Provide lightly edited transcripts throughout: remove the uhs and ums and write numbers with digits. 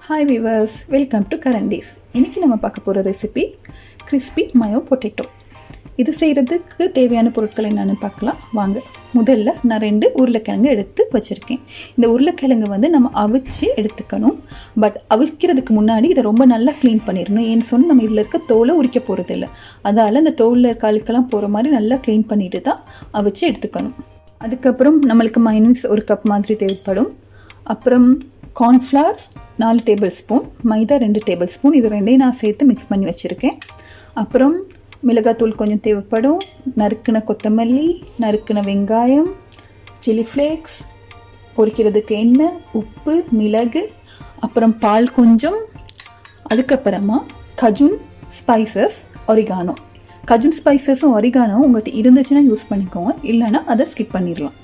Hi viewers, welcome to Karan-Dees. இன்றைக்கி நம்ம பார்க்க போகிற ரெசிபி கிறிஸ்பி மயோ பொட்டேட்டோ. இது செய்கிறதுக்கு தேவையான பொருட்கள் என்னென்னு பார்க்கலாம் வாங்க. முதல்ல நான் 2 உருளைக்கிழங்கு எடுத்து வச்சுருக்கேன். இந்த உருளைக்கிழங்கு நம்ம அவிச்சு எடுத்துக்கணும். பட் அவிக்கிறதுக்கு முன்னாடி இதை ரொம்ப நல்லா க்ளீன் பண்ணிடணும். ஏன்னு சொன்னால் நம்ம இதில் இருக்க தோலை உரிக்க போகிறது இல்லை. அதால் அந்த தோலில் காலுக்கெல்லாம் போகிற மாதிரி நல்லா க்ளீன் பண்ணிட்டு தான் அவிச்சு எடுத்துக்கணும். அதுக்கப்புறம் நம்மளுக்கு mayonnaise 1 கப் மாதிரி தேவைப்படும். அப்புறம் கார்ன்ஃப்ளவர் 4 டேபிள் ஸ்பூன், மைதா 2 டேபிள் ஸ்பூன், இது ரெண்டையும் நான் சேர்த்து மிக்ஸ் பண்ணி வச்சுருக்கேன். அப்புறம் மிளகாத்தூள் கொஞ்சம் தேவைப்படும், நறுக்கின கொத்தமல்லி, நறுக்கின வெங்காயம், சில்லி ஃப்ளேக்ஸ், பொரிக்கிறதுக்கு எண்ணெய், உப்பு, மிளகு, அப்புறம் பால் கொஞ்சம், அதுக்கப்புறமா கஜுன் ஸ்பைசஸ், ஒரிகானோ. கஜுன் ஸ்பைசஸும் ஒரிகானோ உங்கள்கிட்ட இருந்துச்சுன்னா யூஸ் பண்ணிக்கோங்க, இல்லைன்னா அதை ஸ்கிப் பண்ணிடலாம்.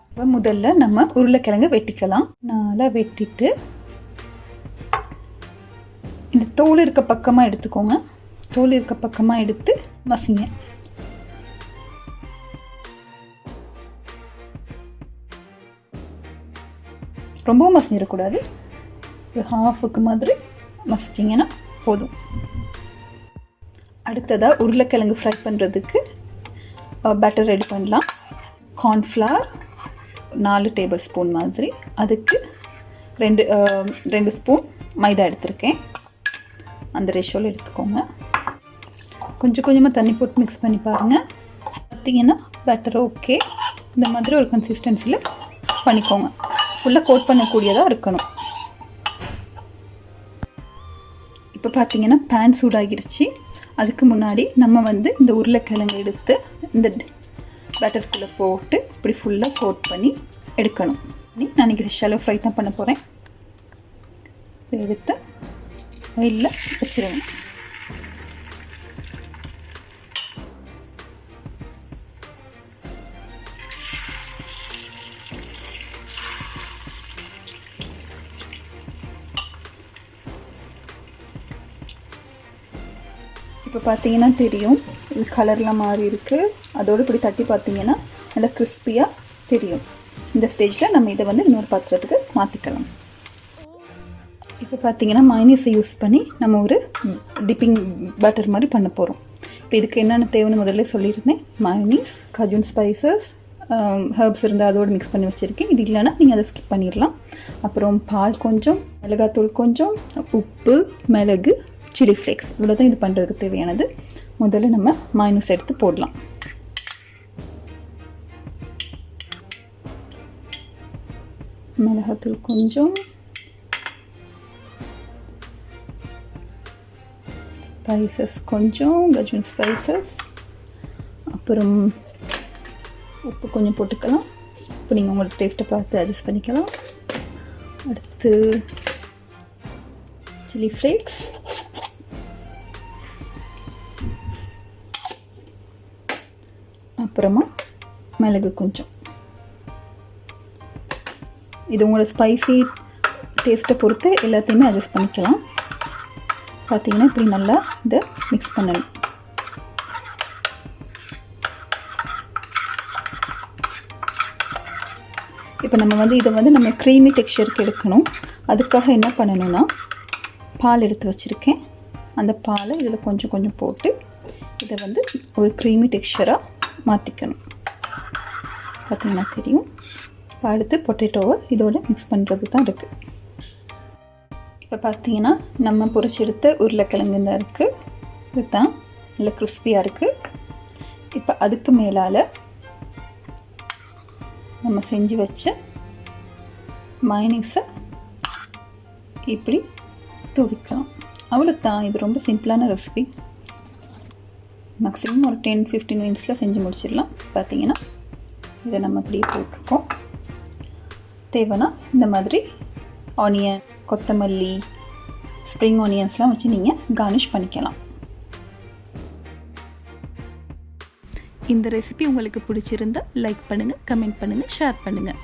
இப்போ முதல்ல நம்ம உருளைக்கிழங்கு வெட்டிக்கலாம். நல்லா வெட்டிட்டு இந்த தோல் இருக்க பக்கமாக எடுத்துக்கோங்க. தோல் இருக்க பக்கமாக எடுத்து மசிங்க. ரொம்பவும் மசிஞ்சிடக்கூடாது, ஒரு ஹாஃபுக்கு மாதிரி மசிச்சிங்கன்னா போதும். அடுத்ததாக உருளைக்கிழங்கு ஃப்ரை பண்ணுறதுக்கு பேட்டர் ரெடி பண்ணலாம். கார்ன்ஃப்ளவர் 4 டேபிள் ஸ்பூன் மாதிரி, அதுக்கு 2 ஸ்பூன் மைதா எடுத்திருக்கேன். அந்த ரேஷியோவில் எடுத்துக்கோங்க. கொஞ்சம் கொஞ்சமாக தண்ணி போட்டு மிக்ஸ் பண்ணி பாருங்கள். பார்த்திங்கன்னா பேட்டர் ஓகே, இந்த மாதிரி ஒரு கன்சிஸ்டன்சியில் பண்ணிக்கோங்க. ஃபுல்லாக கோட் பண்ணக்கூடியதாக இருக்கணும். இப்போ பார்த்திங்கன்னா பேன் சூடாகிருச்சு. அதுக்கு முன்னாடி நம்ம இந்த உருளைக்கிழங்கு எடுத்து இந்த பேட்டருக்குள்ளே போட்டு இப்படி ஃபுல்லாக கோட் பண்ணி எடுக்கணும். நான் இன்றைக்கி ஷாலோ ஃப்ரை தான் பண்ண போகிறேன். எடுத்து வெயிலில் வச்சுருவேன். இப்போ பார்த்தீங்கன்னா தெரியும், இது கலர்லாம் மாறி இருக்குது. அதோடு இப்படி தட்டி பார்த்தீங்கன்னா நல்லா கிறிஸ்பியாக தெரியும். இந்த ஸ்டேஜில் நம்ம இதை இன்னொரு பாத்திரத்துக்கு மாற்றிக்கலாம். இப்போ பார்த்தீங்கன்னா mayonnaise யூஸ் பண்ணி நம்ம ஒரு டிப்பிங் பட்டர் மாதிரி பண்ண போகிறோம். இப்போ இதுக்கு என்னென்ன தேவைன்னு முதல்ல சொல்லியிருந்தேன். mayonnaise, கஜுன் ஸ்பைசஸ், ஹர்ப்ஸ் இருந்தால் அதோடு மிக்ஸ் பண்ணி வச்சுருக்கேன். இது இல்லைன்னா நீங்கள் அதை ஸ்கிப் பண்ணிடலாம். அப்புறம் பால் கொஞ்சம், மிளகாத்தூள் கொஞ்சம், உப்பு, மிளகு, சில்லி ஃப்ளேக்ஸ், இவ்வளோ தான் இது பண்ணுறதுக்கு தேவையானது. முதல்ல நம்ம mayonnaise எடுத்து போடலாம். மிளகாத்தூள் கொஞ்சம், ஸ்பைசஸ் கொஞ்சம், கஜுன் ஸ்பைசஸ், அப்புறம் உப்பு கொஞ்சம் போட்டுக்கலாம். இப்போ நீங்கள் உங்களோட டேஸ்ட்டை பார்த்து அட்ஜஸ்ட் பண்ணிக்கலாம். அடுத்து சில்லி ஃப்ளேக்ஸ், அப்புறமா மிளகு கொஞ்சம். இது உங்களோட ஸ்பைசி டேஸ்ட்டை பொறுத்து எல்லாத்தையுமே அட்ஜஸ்ட் பண்ணிக்கலாம். பார்த்தீங்கன்னா இப்படி நல்லா இதை மிக்ஸ் பண்ணணும். இப்போ நம்ம இதை நம்ம க்ரீமி டெக்ஸ்சருக்கு எடுக்கணும். அதுக்காக என்ன பண்ணணும்னா, பால் எடுத்து வச்சுருக்கேன். அந்த பாலை இதில் கொஞ்சம் கொஞ்சம் போட்டு இதை ஒரு க்ரீமி டெக்ஸ்சராக மாற்றிக்கணும். பார்த்திங்கன்னா தெரியும். இப்போ அடுத்து பொட்டேட்டோவை இதோட மிக்ஸ் பண்ணுறது தான் இருக்குது. இப்போ பார்த்திங்கன்னா நம்ம பொரிச்செடுத்த உருளைக்கிழங்கு தான் இருக்குது. இதுதான் நல்லா கிறிஸ்பியாக இருக்குது. இப்போ அதுக்கு மேலால் நம்ம செஞ்சு வச்ச mayonnaise இப்படி தூவிக்கலாம். அவ்வளோதான். இது ரொம்ப சிம்பிளான ரெசிபி. மேக்ஸிமம் ஒரு 10-15 மினிட்ஸில் செஞ்சு முடிச்சிடலாம். பார்த்தீங்கன்னா இதை நம்ம அப்படியே போட்டிருக்கோம். தேவைன்னா இந்த மாதிரி ஆனியன், கொத்தமல்லி, ஸ்ப்ரிங் ஆனியன்ஸ்லாம் வச்சு நீங்கள் கார்னிஷ் பண்ணிக்கலாம். இந்த ரெசிபி உங்களுக்கு பிடிச்சிருந்தா லைக் பண்ணுங்கள், கமெண்ட் பண்ணுங்கள், ஷேர் பண்ணுங்கள்.